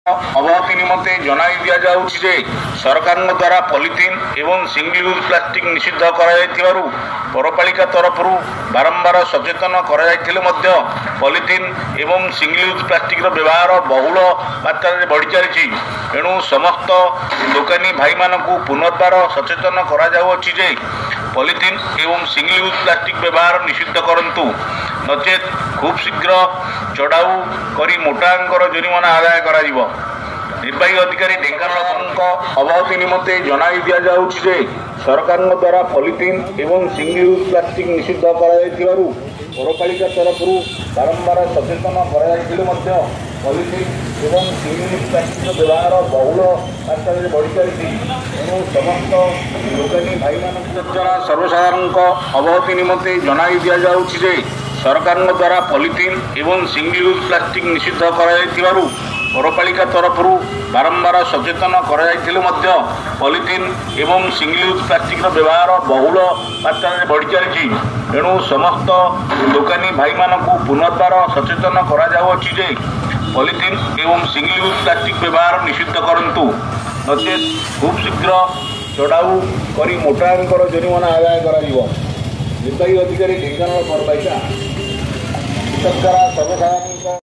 अवगति निमंते जनाई दि जाउछि जे सरकार द्वारा पॉलिथीन एवं सिंगल यूज प्लास्टिक निषिद्ध कर पौरपालिका तरफ बारंबार सचेतन कर पॉलिथीन एवं सिंगल यूज प्लास्टिक व्यवहार बहुल मात्रा बढ़ी चली। एणु समस्त दुकानी भाई मानक पुनर्बार सचेतन कर पॉलिथीन एवं सिंगल यूज प्लास्टिक व्यवहार निषिद्ध करंतु नचेत खूब शीघ्र चढ़ाऊ करी मोटा अंकर जरिमाना आदाय करा जिवो। निर्वाही अधिकारी ढेंकानाल अवगति निमंते जनाई दि जाउछि जे सरकार द्वारा पॉलिथीन एवं सिंगल यूज प्लास्टिक निषिद्ध कर पौरपालिका तरफ बारंबार सचेतन कर पॉलिथीन एवं सिंगल यूज प्लास्टिक व्यवहार बहुल मात्रा बढ़ी चली। एणु समस्त दुकानी भाई मान सर्वसाधारण अवगति निमंते जनाई दि जाउछि जे सरकार द्वारा पॉलिथीन एवं सिंगल यूज प्लास्टिक निषिद्ध कर पौरपालिका तरफ बारंबार सचेतन कर पॉलिथीन एवं सिंगल यूज प्लास्टिक व्यवहार बहुल मात्रा बढ़ी चली। एणु समस्त दुकानी भाई मानक पुनर्बार सचेतन कर पॉलिथीन एवं सिंगल यूज प्लास्टिक व्यवहार निषिद्ध करंतु नचेत खूब शीघ्र चढ़ाऊ करी मोटा अंकर जरिमाना आदाय करा जिवो। निर्वाही अधिकारी ढेंकानाल पौरपालिका सर्वसाधारण